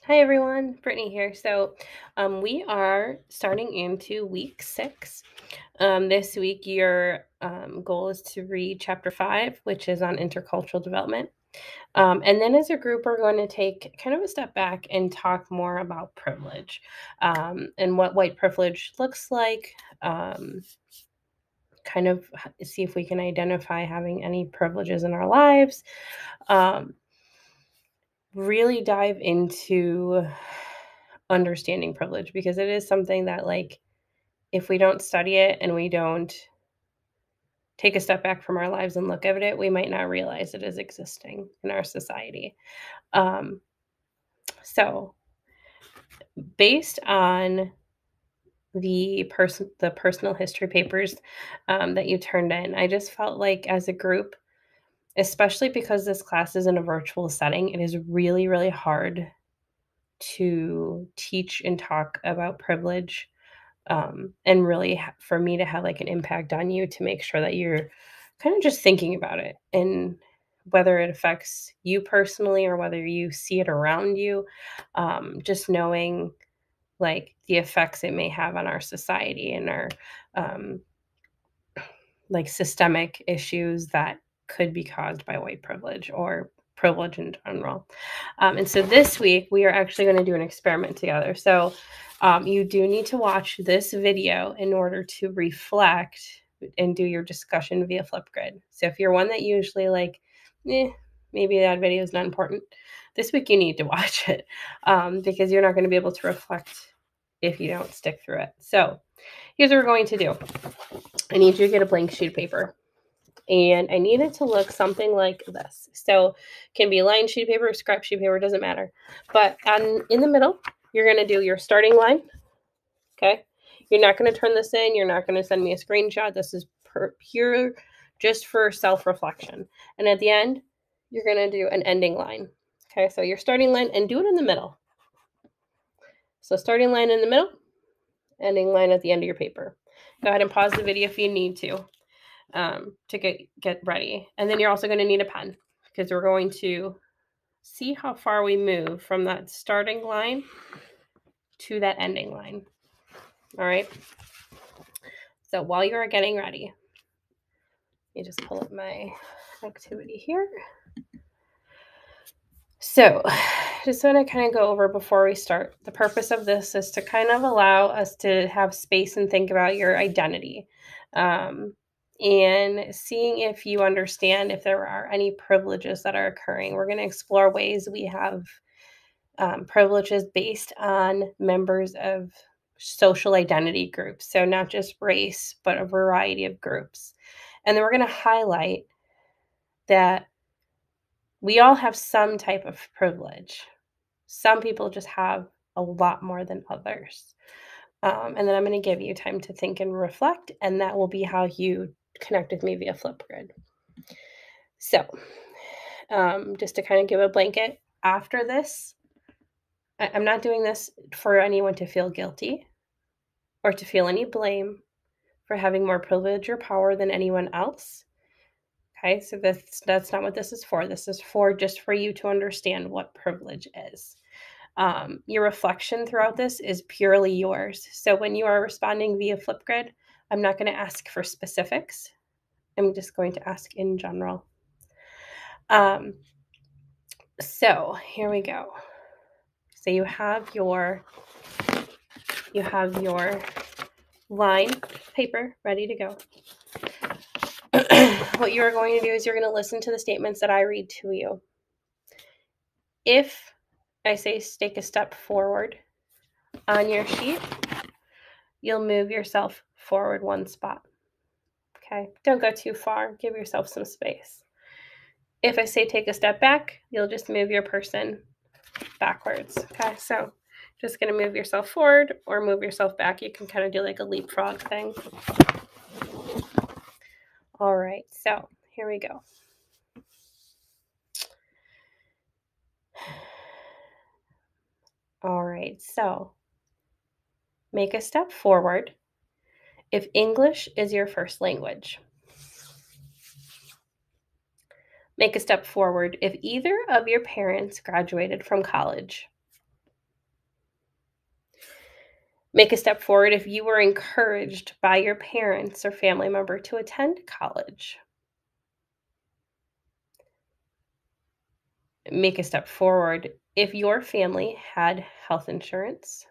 Hi everyone, Brittany here. We are starting into week 6. This week, your goal is to read chapter 5, which is on intercultural development. And then as a group, we're going to take kind of a step back and talk more about privilege and what white privilege looks like. Kind of see if we can identify having any privileges in our lives. Um, really dive into understanding privilege because it is something that, like, if we don't study it and we don't take a step back from our lives and look at it, we might not realize it is existing in our society. Um, so, based on the personal history papers that you turned in, I just felt like as a group, especially because this class is in a virtual setting, it is really, really hard to teach and talk about privilege, and really for me to have like an impact on you to make sure that you're kind of just thinking about it and whether it affects you personally or whether you see it around you, just knowing like the effects it may have on our society and our um, like systemic issues that could be caused by white privilege or privilege in general. And so this week we are actually going to do an experiment together. So you do need to watch this video in order to reflect and do your discussion via Flipgrid. So if you're one that usually like, maybe that video is not important, this week you need to watch it because you're not going to be able to reflect if you don't stick through it. So here's what we're going to do. I need you to get a blank sheet of paper. And I need it to look something like this. So it can be lined sheet of paper, scrap sheet of paper, doesn't matter. But in the middle, you're going to do your starting line. Okay. You're not going to turn this in. You're not going to send me a screenshot. This is pure just for self-reflection. And at the end, you're going to do an ending line. Okay. So your starting line and do it in the middle. So starting line in the middle, ending line at the end of your paper. Go ahead and pause the video if you need to get ready. And then you're also going to need a pen because we're going to see how far we move from that starting line to that ending line. All right. So while you're getting ready, let me just pull up my activity here. So, just want to kind of go over before we start. The purpose of this is to kind of allow us to have space and think about your identity, and seeing if you understand if there are any privileges that are occurring. We're going to explore ways we have privileges based on members of social identity groups. So, not just race, but a variety of groups. And then we're going to highlight that we all have some type of privilege. Some people just have a lot more than others. And then I'm going to give you time to think and reflect, and that will be how you connect with me via Flipgrid. So, just to kind of give a blanket, after this, I'm not doing this for anyone to feel guilty or to feel any blame for having more privilege or power than anyone else. Okay, so that's not what this is for. This is for just for you to understand what privilege is. Your reflection throughout this is purely yours. So when you are responding via Flipgrid, I'm not going to ask for specifics. I'm just going to ask in general. So here we go. So you have your line paper ready to go. What you are going to do is you're going to listen to the statements that I read to you. If I say take a step forward on your sheet, you'll move yourself forward one spot. Okay, don't go too far. Give yourself some space. If I say take a step back, you'll just move your person backwards. Okay, so just going to move yourself forward or move yourself back. You can kind of do like a leapfrog thing. All right, so here we go. All right, so make a step forward if English is your first language. Make a step forward if either of your parents graduated from college. Make a step forward if you were encouraged by your parents or family member to attend college. Make a step forward if your family had health insurance.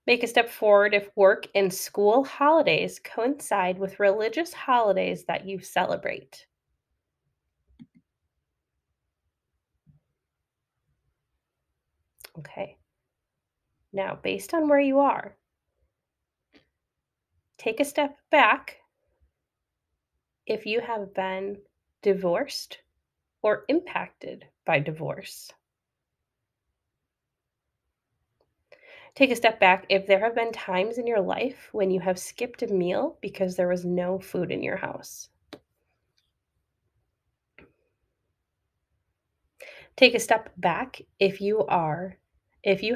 Make a step forward if work and school holidays coincide with religious holidays that you celebrate. Okay. Now, based on where you are, take a step back if you have been divorced or impacted by divorce. Take a step back if there have been times in your life when you have skipped a meal because there was no food in your house. Take a step back if you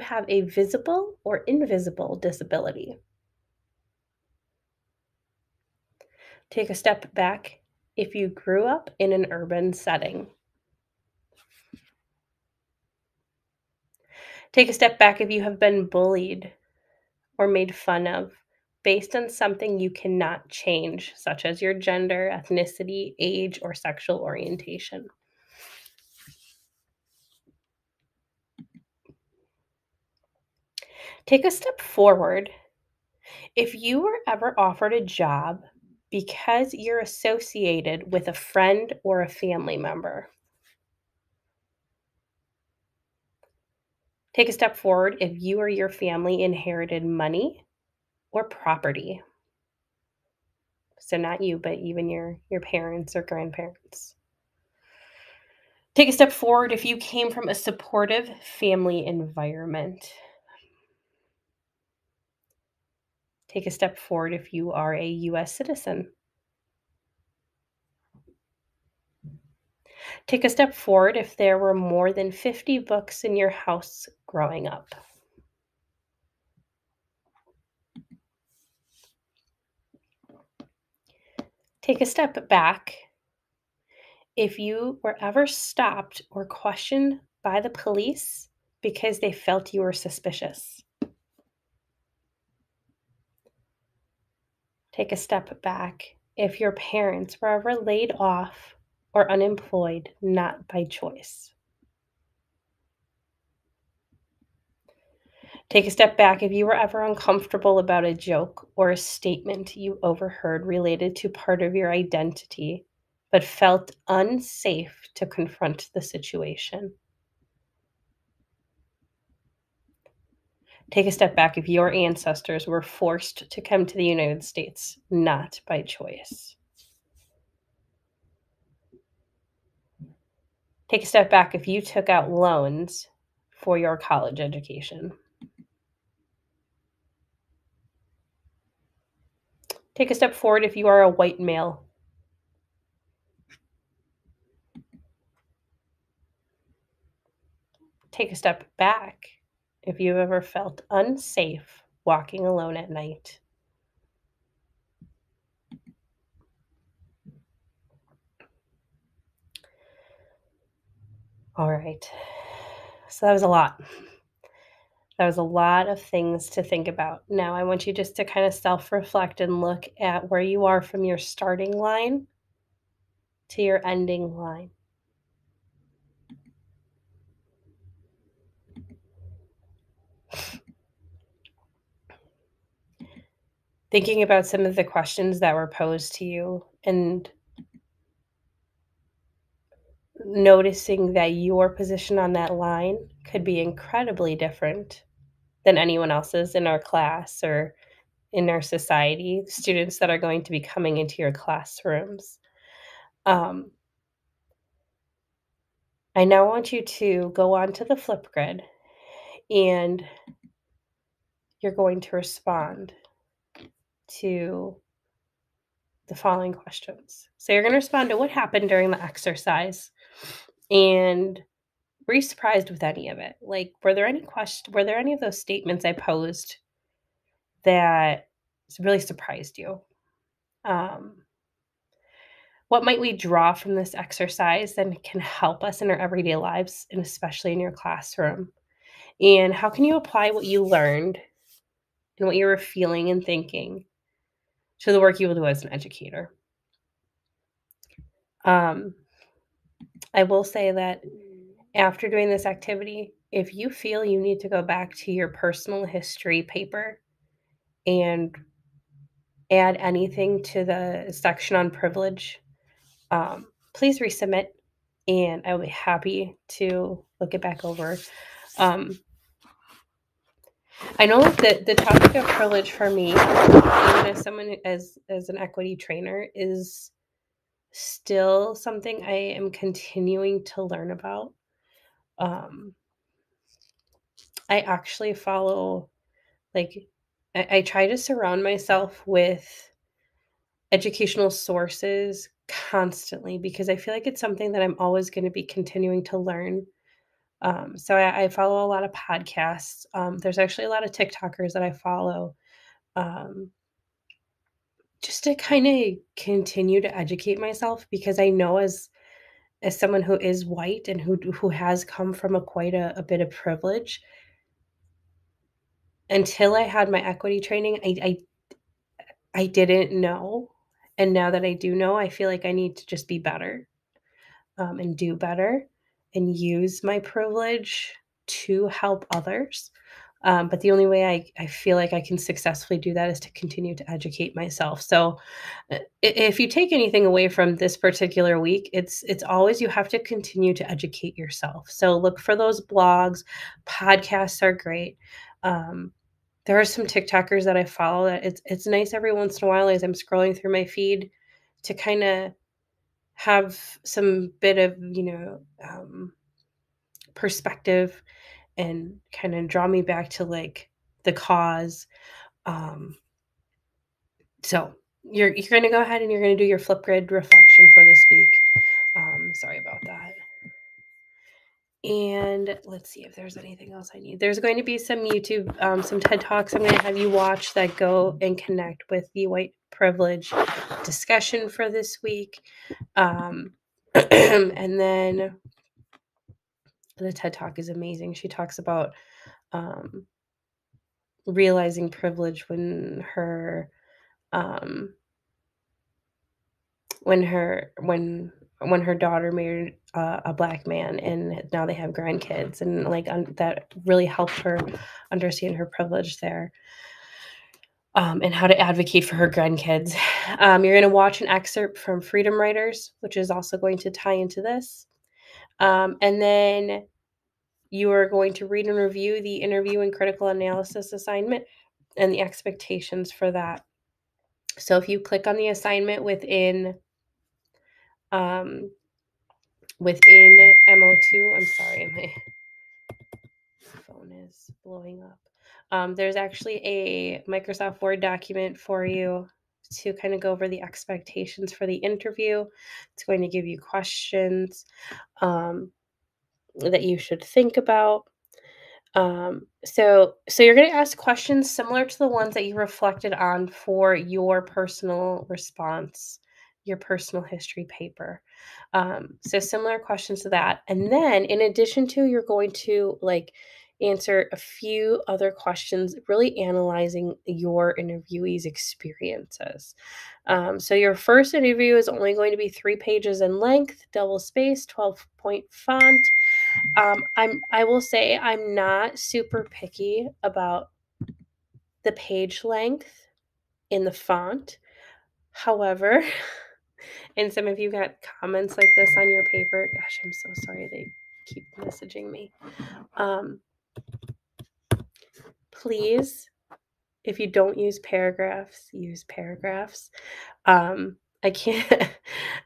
have a visible or invisible disability. Take a step back if you grew up in an urban setting. Take a step back if you have been bullied or made fun of based on something you cannot change, such as your gender, ethnicity, age, or sexual orientation. Take a step forward if you were ever offered a job because you're associated with a friend or a family member. Take a step forward if you or your family inherited money or property. So not you, but even your parents or grandparents. Take a step forward if you came from a supportive family environment. Take a step forward if you are a US citizen. Take a step forward if there were more than 50 books in your house growing up. Take a step back if you were ever stopped or questioned by the police because they felt you were suspicious. Take a step back if your parents were ever laid off or unemployed, not by choice. Take a step back if you were ever uncomfortable about a joke or a statement you overheard related to part of your identity, but felt unsafe to confront the situation. Take a step back if your ancestors were forced to come to the United States, not by choice. Take a step back if you took out loans for your college education. Take a step forward if you are a white male. Take a step back if you've ever felt unsafe walking alone at night. All right. So that was a lot. That was a lot of things to think about. Now, I want you just to kind of self reflect and look at where you are from your starting line to your ending line. Thinking about some of the questions that were posed to you and noticing that your position on that line could be incredibly different than anyone else's in our class or in our society, students that are going to be coming into your classrooms. Um, I now want you to go on to the Flipgrid and you're going to respond to the following questions. So you're going to respond to what happened during the exercise and were you surprised with any of it? Like, were there any of those statements I posed that really surprised you? Um, what might we draw from this exercise that can help us in our everyday lives and especially in your classroom? And how can you apply what you learned and what you were feeling and thinking to the work you will do as an educator? I will say that after doing this activity, if you feel you need to go back to your personal history paper and add anything to the section on privilege, please resubmit, and I'll be happy to look it back over. I know the topic of privilege for me, even as someone as an equity trainer, is still something I am continuing to learn about. I actually follow, like, I try to surround myself with educational sources constantly because I feel like it's something that I'm always going to be continuing to learn. So I follow a lot of podcasts. There's actually a lot of TikTokers that I follow, um, just to kind of continue to educate myself because I know as someone who is white and who has come from quite a bit of privilege, until I had my equity training, I didn't know, and now that I do know, I feel like I need to just be better, and do better, and use my privilege to help others. But the only way I feel like I can successfully do that is to continue to educate myself. So, if you take anything away from this particular week, it's always you have to continue to educate yourself. So look for those blogs, podcasts are great. Um, there are some TikTokers that I follow that it's nice every once in a while as I'm scrolling through my feed to kinda have some bit of, perspective and kinda draw me back to, like, the cause. Um, so you're gonna go ahead and you're gonna do your Flipgrid reflection for this week. Sorry about that. And let's see if there's anything else I need. There's going to be some YouTube, some TED Talks I'm going to have you watch that go and connect with the white privilege discussion for this week. And then the TED Talk is amazing. She talks about um, realizing privilege um, when her daughter married a black man, and now they have grandkids, and like that really helped her understand her privilege there, and how to advocate for her grandkids. You're going to watch an excerpt from Freedom Writers, which is also going to tie into this, and then you are going to read and review the interview and critical analysis assignment and the expectations for that. So if you click on the assignment um, within MO2, I'm sorry, my phone is blowing up. There's actually a Microsoft Word document for you to kind of go over the expectations for the interview. It's going to give you questions that you should think about. So you're going to ask questions similar to the ones that you reflected on for your personal response, your personal history paper. So similar questions to that. And then in addition to, you're going to like answer a few other questions, really analyzing your interviewee's experiences. So your first interview is only going to be 3 pages in length, double spaced, 12-point font. I will say I'm not super picky about the page length in the font. However, and some of you got comments like this on your paper. Gosh, I'm so sorry they keep messaging me. Please, if you don't use paragraphs, use paragraphs. I can't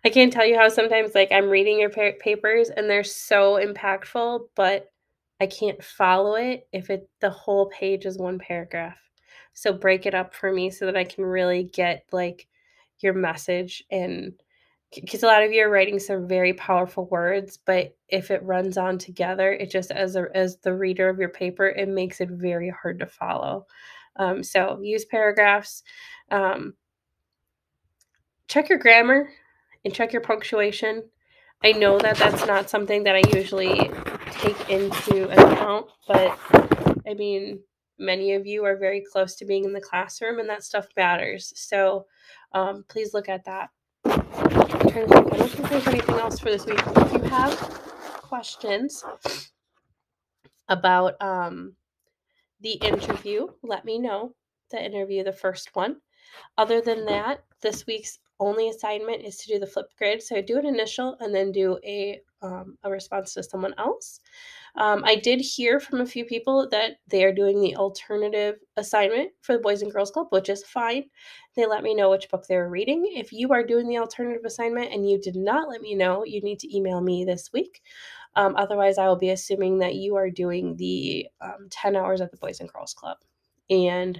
I can't tell you how sometimes like I'm reading your papers and they're so impactful, but I can't follow it if the whole page is one paragraph. So break it up for me so that I can really get like your message, and because a lot of you are writing some very powerful words, but if it runs on together, it just as the reader of your paper, it makes it very hard to follow. So use paragraphs. Check your grammar and check your punctuation. I know that that's not something that I usually take into account, but I mean, many of you are very close to being in the classroom, and that stuff matters. So please look at that. I'm trying to think. I don't think there's anything else for this week. If you have questions about the interview, let me know. The interview, the first one. Other than that, this week's only assignment is to do the Flipgrid. So do an initial and then do a response to someone else. I did hear from a few people that they are doing the alternative assignment for the Boys and Girls Club, which is fine. They let me know which book they were reading. If you are doing the alternative assignment and you did not let me know, you need to email me this week. Otherwise, I will be assuming that you are doing the 10 hours at the Boys and Girls Club. And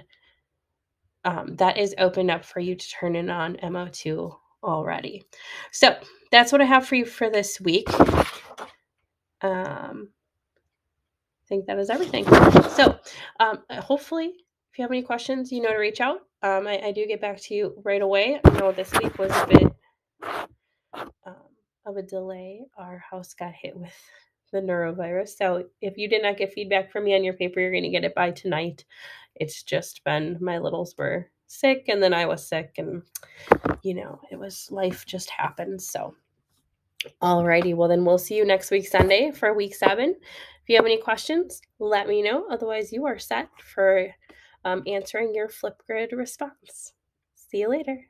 that is opened up for you to turn in on MO2 already. So that's what I have for you for this week. I think that is everything. So hopefully, if you have any questions, you know to reach out. I do get back to you right away. I know this week was a bit of a delay. Our house got hit with the neurovirus. So if you did not get feedback from me on your paper, you're going to get it by tonight. It's just been my littles were sick and then I was sick and it was life just happened. So alrighty, well then we'll see you next week Sunday for week 7. If you have any questions, let me know. Otherwise, you are set for answering your Flipgrid response. See you later.